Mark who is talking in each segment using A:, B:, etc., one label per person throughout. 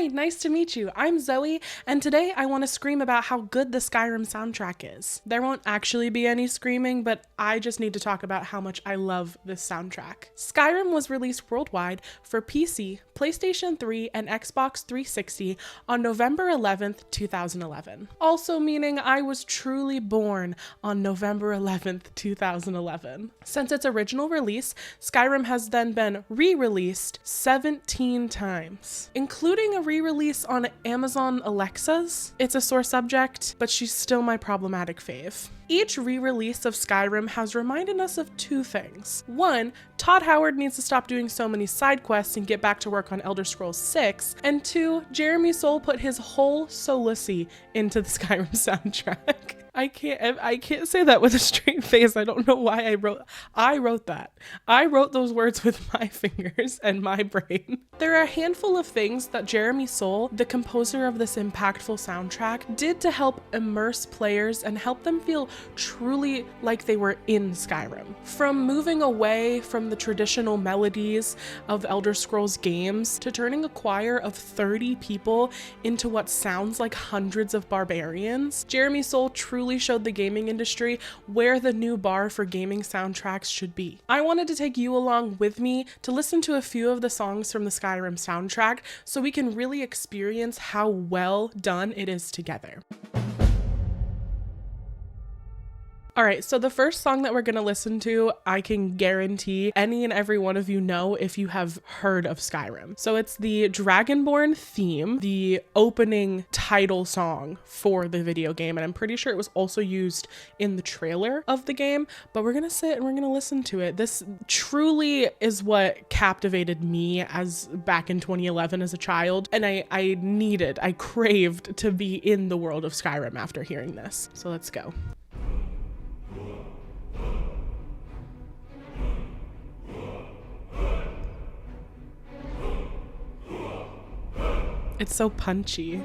A: Hi, nice to meet you. I'm Zoe, and today I want to scream about how good the Skyrim soundtrack is. There won't actually be any screaming, but I just need to talk about how much I love this soundtrack. Skyrim was released worldwide for PC, PlayStation 3, and Xbox 360 on November 11th, 2011. Also meaning I was truly born on November 11th, 2011. Since its original release, Skyrim has then been re-released 17 times, including a re-release on Amazon Alexa's. It's a sore subject, but she's still my problematic fave. Each re-release of Skyrim has reminded us of two things. One, Todd Howard needs to stop doing so many side quests and get back to work on Elder Scrolls 6. And two, Jeremy Soule put his whole soullacy into the Skyrim soundtrack. I can't say that with a straight face. I don't know why I wrote that. I wrote those words with my fingers and my brain. There are a handful of things that Jeremy Soule, the composer of this impactful soundtrack, did to help immerse players and help them feel truly like they were in Skyrim. From moving away from the traditional melodies of Elder Scrolls games to turning a choir of 30 people into what sounds like hundreds of barbarians, Jeremy Soule truly showed the gaming industry where the new bar for gaming soundtracks should be. I wanted to take you along with me to listen to a few of the songs from the Skyrim soundtrack so we can really experience how well done it is together. All right, so the first song that we're going to listen to, I can guarantee any and every one of you know if you have heard of Skyrim. So it's the Dragonborn theme, the opening title song for the video game, and I'm pretty sure it was also used in the trailer of the game, but we're going to sit and we're going to listen to it. This truly is what captivated me as back in 2011 as a child, and I craved to be in the world of Skyrim after hearing this. So let's go. It's so punchy.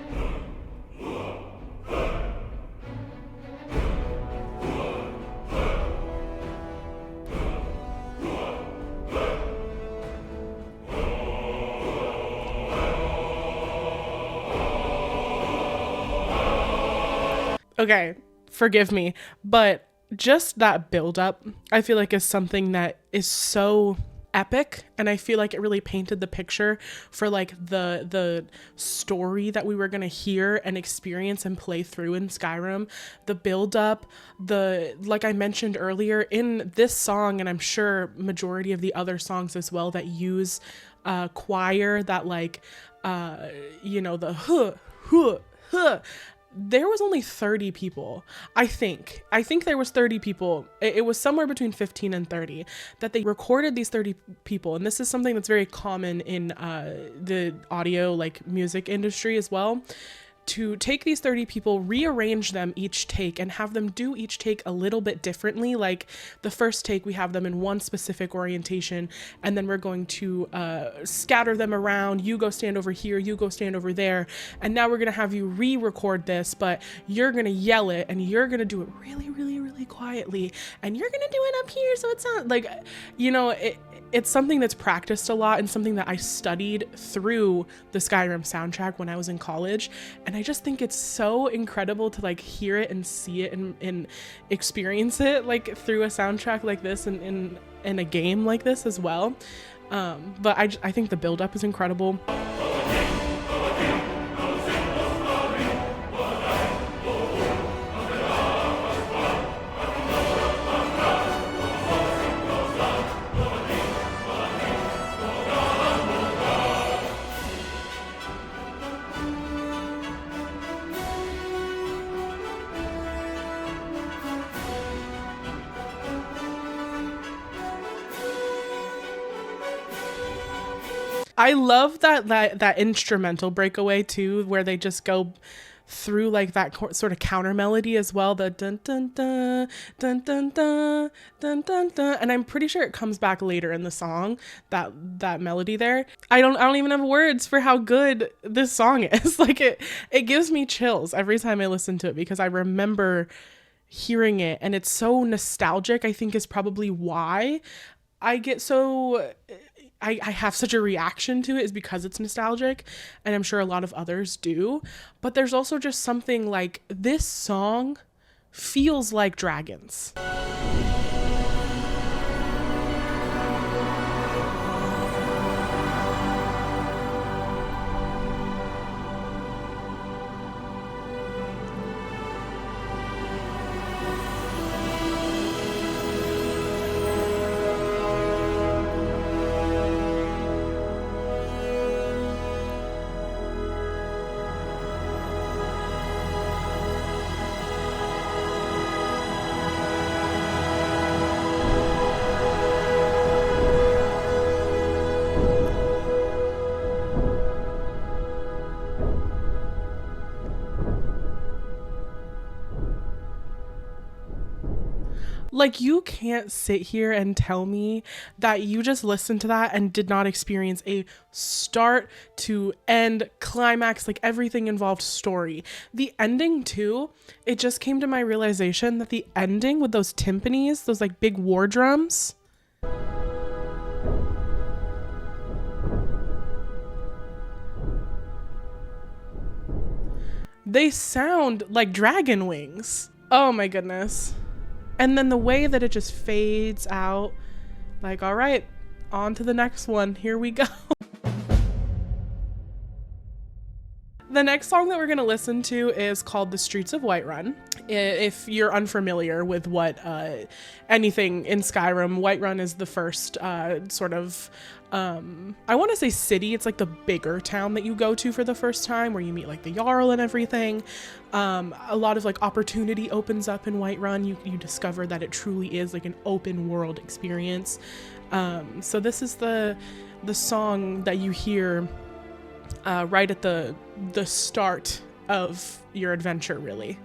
A: Okay, forgive me, but just that buildup, I feel like is something that is so epic, and I feel like it really painted the picture for like the story that we were gonna hear and experience and play through in Skyrim. The build up, like I mentioned earlier, in this song, and I'm sure majority of the other songs as well that use choir, that like the huh. There was only 30 people. I think there was 30 people. It was somewhere between 15 and 30 that they recorded these 30 people. And this is something that's very common in the audio, like music industry as well. To take these 30 people, rearrange them each take, and have them do each take a little bit differently. Like the first take, we have them in one specific orientation, and then we're going to scatter them around. You go stand over here, you go stand over there. And now we're gonna have you re-record this, but you're gonna yell it, and you're gonna do it really, really, really quietly. And you're gonna do it up here, so it sounds like, it's something that's practiced a lot and something that I studied through the Skyrim soundtrack when I was in college. And I just think it's so incredible to like hear it and see it and experience it like through a soundtrack like this and in a game like this as well. But I think the buildup is incredible. I love that instrumental breakaway too, where they just go through like that sort of counter melody as well, the dun dun dun dun dun dun dun dun dun, and I'm pretty sure it comes back later in the song, that melody there. I don't even have words for how good this song is. Like it gives me chills every time I listen to it because I remember hearing it, and it's so nostalgic. I think is probably why I get so I have such a reaction to it is because it's nostalgic, and I'm sure a lot of others do. But there's also just something like this song feels like dragons. Like, you can't sit here and tell me that you just listened to that and did not experience a start to end climax, like everything involved story. The ending too, it just came to my realization that the ending with those timpanis, those like big war drums, they sound like dragon wings. Oh my goodness. And then the way that it just fades out, like, all right, on to the next one. Here we go. The next song that we're going to listen to is called The Streets of Whiterun. If you're unfamiliar with what anything in Skyrim, Whiterun is the first sort of, I want to say city. It's like the bigger town that you go to for the first time, where you meet like the Jarl and everything. A lot of like opportunity opens up in Whiterun. You discover that it truly is like an open world experience. So this is the song that you hear right at the start of your adventure, really.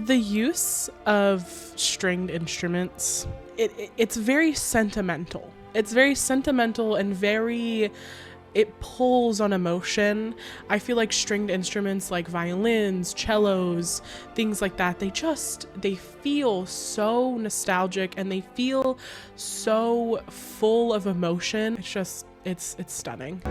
A: The use of stringed instruments, it's very sentimental. It's very sentimental and it pulls on emotion. I feel like stringed instruments like violins, cellos, things like that, they feel so nostalgic and they feel so full of emotion. It's stunning.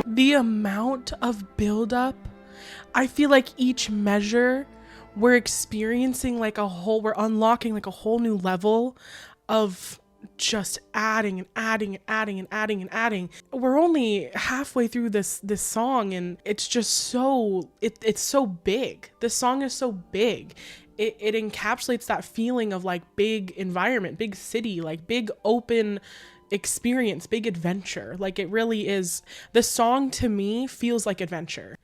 A: The amount of buildup, I feel like each measure we're experiencing we're unlocking like a whole new level of just adding and adding and adding and adding and adding. We're only halfway through this song, and it's just so it's so big. This song is so big. It encapsulates that feeling of like big environment, big city, like big open experience, big adventure. Like, it really is. The song to me feels like adventure.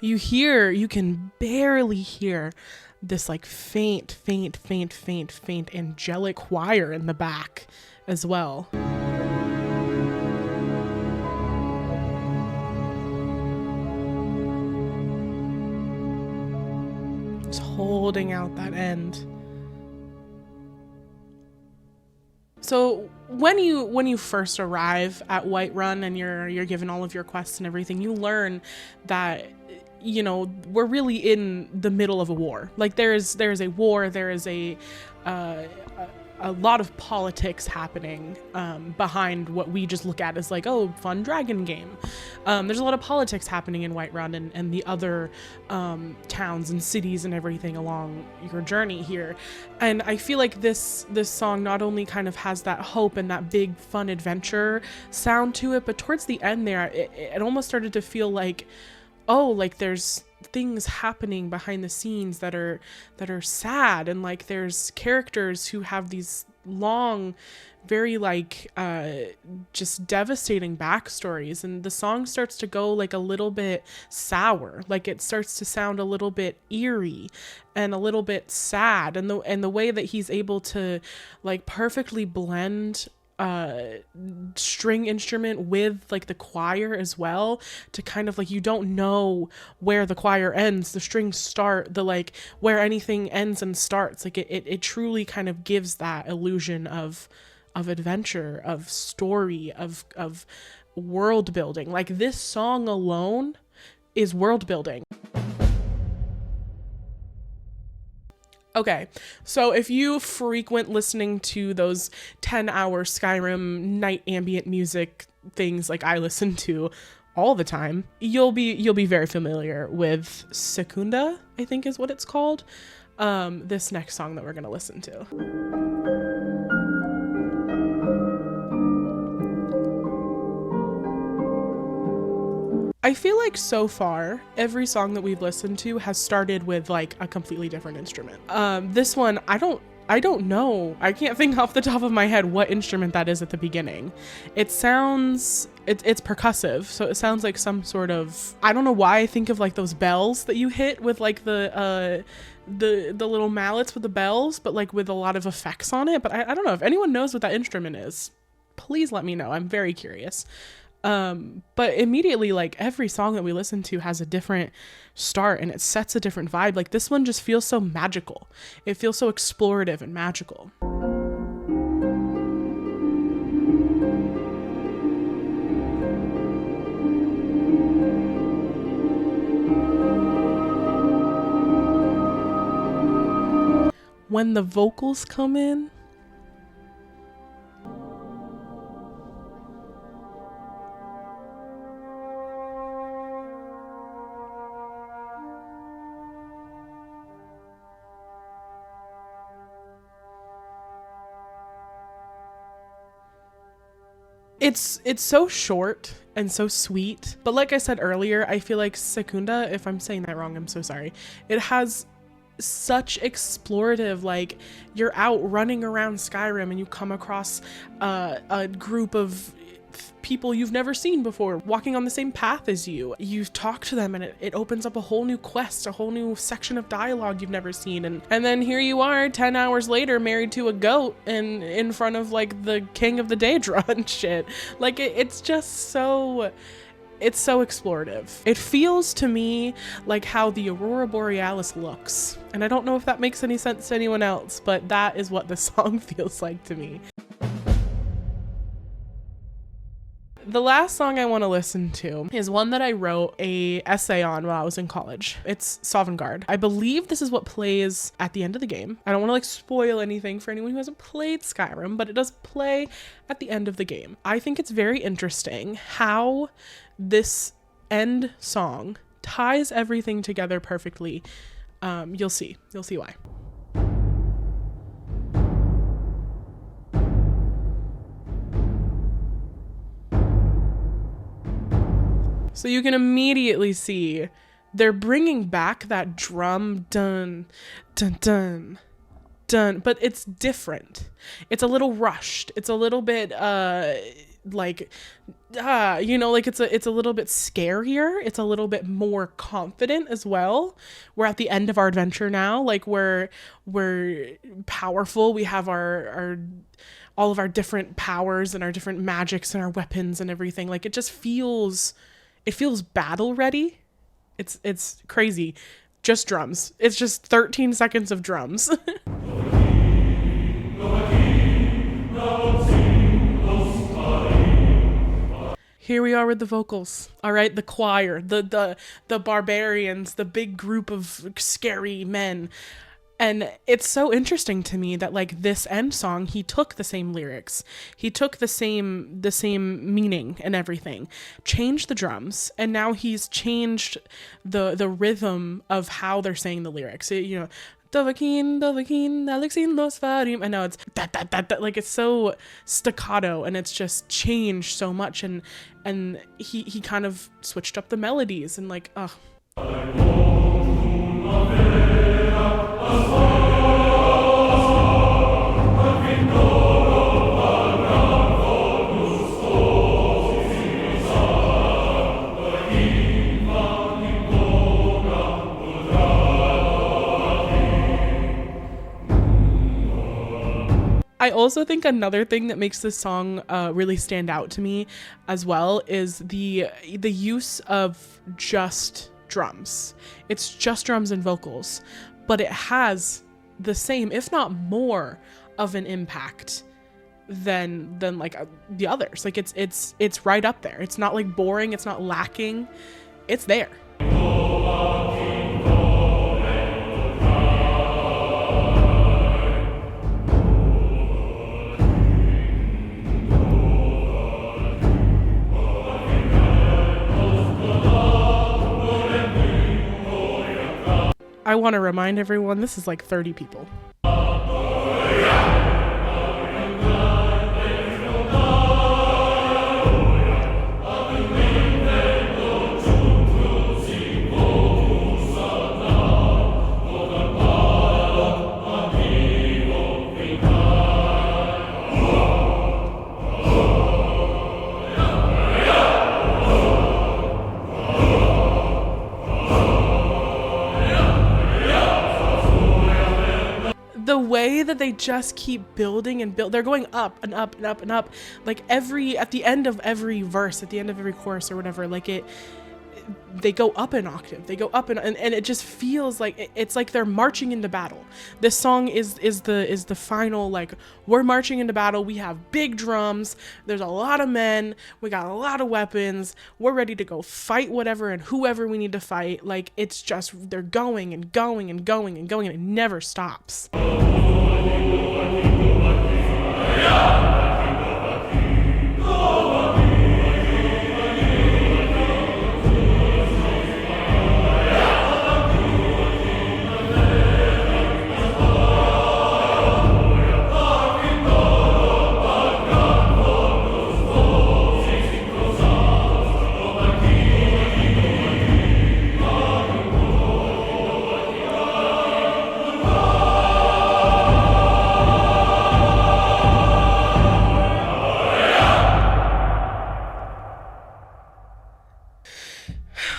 A: You can barely hear this like faint angelic choir in the back as well. Just holding out that end. So when you first arrive at Whiterun and you're given all of your quests and everything, you learn that, you know, we're really in the middle of a war. Like, there is a war, there is a a lot of politics happening behind what we just look at as like, oh, fun dragon game. There's a lot of politics happening in Whiterun and the other towns and cities and everything along your journey here. And I feel like this song not only kind of has that hope and that big fun adventure sound to it, but towards the end there, it almost started to feel like, oh, like there's things happening behind the scenes that are sad, and like there's characters who have these long, very like just devastating backstories, and the song starts to go like a little bit sour, like it starts to sound a little bit eerie and a little bit sad, and the way that he's able to like perfectly blend string instrument with like the choir as well, to kind of like, you don't know where the choir ends, the strings start, the like where anything ends and starts. Like it truly kind of gives that illusion of adventure, of story, of world building. Like this song alone is world building. Okay, so if you frequent listening to those 10-hour Skyrim night ambient music things like I listen to all the time, you'll be very familiar with Sukunda, I think is what it's called. This next song that we're gonna listen to. I feel like so far, every song that we've listened to has started with like a completely different instrument. This one, I don't know. I can't think off the top of my head what instrument that is at the beginning. It sounds, it's percussive. So it sounds like some sort of, I don't know why I think of like those bells that you hit with like the little mallets with the bells, but like with a lot of effects on it. But I don't know if anyone knows what that instrument is. Please let me know. I'm very curious. But immediately, like every song that we listen to has a different start and it sets a different vibe. Like this one just feels so magical. It feels so explorative and magical. When the vocals come in, it's so short and so sweet, but like I said earlier, I feel like Sukunda, if I'm saying that wrong, I'm so sorry, it has such explorative, like you're out running around Skyrim and you come across a group of people you've never seen before walking on the same path as you. You talk to them and it opens up a whole new quest, a whole new section of dialogue you've never seen, and then here you are 10 hours later married to a goat and in front of like the king of the Daedra and shit. Like it's just so, it's so explorative. It feels to me like how the Aurora Borealis looks, and I don't know if that makes any sense to anyone else, but that is what the song feels like to me. The last song I want to listen to is one that I wrote a essay on while I was in college. It's Sovengard. I believe this is what plays at the end of the game. I don't want to like spoil anything for anyone who hasn't played Skyrim, but it does play at the end of the game. I think it's very interesting how this end song ties everything together perfectly. You'll see why. So you can immediately see they're bringing back that drum dun, dun, dun, dun, but it's different. It's a little rushed. It's a little bit, like, you know, like it's a little bit scarier. It's a little bit more confident as well. We're at the end of our adventure now. Like we're powerful. We have our all of our different powers and our different magics and our weapons and everything. Like it just feels, it feels battle ready. It's crazy. Just drums. It's just 13 seconds of drums. Here we are with the vocals. All right, the choir, the barbarians, the big group of scary men. And it's so interesting to me that like this end song, he took the same lyrics, he took the same meaning and everything, changed the drums, and now he's changed the rhythm of how they're saying the lyrics. You know, Dovahkiin, Dovahkiin, Alexin los Farim. I know it's that, like it's so staccato, and it's just changed so much, and he kind of switched up the melodies and like, ugh. I also think another thing that makes this song really stand out to me as well is the use of just drums. It's just drums and vocals, but it has the same, if not more, of an impact than like the others. Like it's right up there. It's not like boring. It's not lacking. It's there. I want to remind everyone, this is like 30 people. The way that they just keep building and build, they're going up and up and up and up. Like at the end of every verse, at the end of every chorus or whatever, like they go up an octave, they go up and it just feels like it's like they're marching into battle. This song is the final, like, we're marching into battle. We have big drums. There's a lot of men. We got a lot of weapons. We're ready to go fight whatever and whoever we need to fight. Like, it's just, they're going and going and going and going, and it never stops.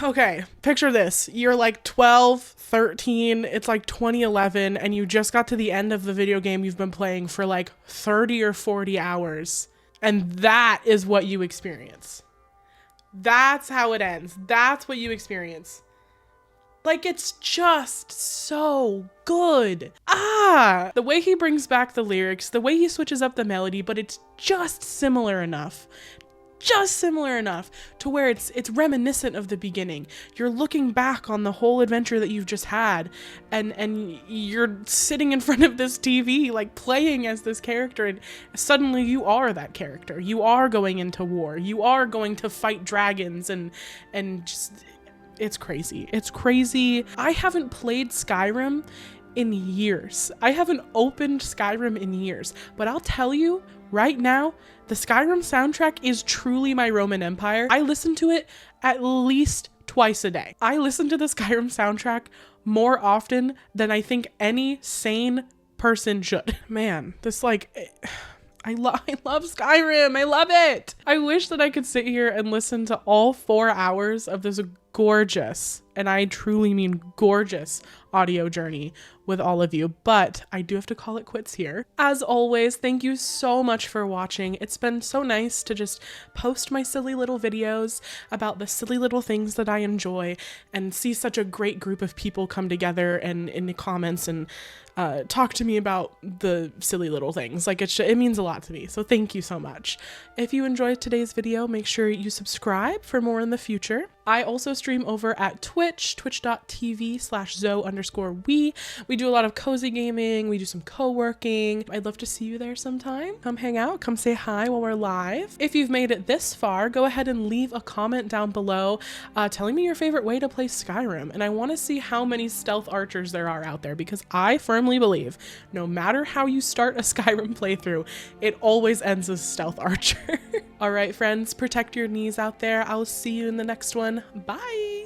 A: Okay, picture this. You're like 12, 13, it's like 2011, and you just got to the end of the video game you've been playing for like 30 or 40 hours. And that is what you experience. That's how it ends. That's what you experience. Like, it's just so good. The way he brings back the lyrics, the way he switches up the melody, but it's just similar enough. Just similar enough to where it's reminiscent of the beginning. You're looking back on the whole adventure that you've just had, and you're sitting in front of this TV, like playing as this character, and suddenly you are that character. You are going into war. You are going to fight dragons, and just, it's crazy. It's crazy. I haven't played Skyrim in years. I haven't opened Skyrim in years, but I'll tell you right now, the Skyrim soundtrack is truly my Roman Empire. I listen to it at least twice a day. I listen to the Skyrim soundtrack more often than I think any sane person should. Man, this, like, I love Skyrim. I love it. I wish that I could sit here and listen to all 4 hours of this gorgeous, and I truly mean gorgeous, audio journey with all of you, but I do have to call it quits here. As always, thank you so much for watching. It's been so nice to just post my silly little videos about the silly little things that I enjoy and see such a great group of people come together and in the comments and talk to me about the silly little things. Like, it means a lot to me, so thank you so much. If you enjoyed today's video, make sure you subscribe for more in the future. I also stream over at Twitch Twitch, twitch.tv/zoh_wee. We do a lot of cozy gaming. We do some co-working. I'd love to see you there sometime. Come hang out, come say hi while we're live. If you've made it this far, go ahead and leave a comment down below telling me your favorite way to play Skyrim. And I want to see how many stealth archers there are out there, because I firmly believe no matter how you start a Skyrim playthrough, it always ends as stealth archer. All right, friends, protect your knees out there. I'll see you in the next one. Bye.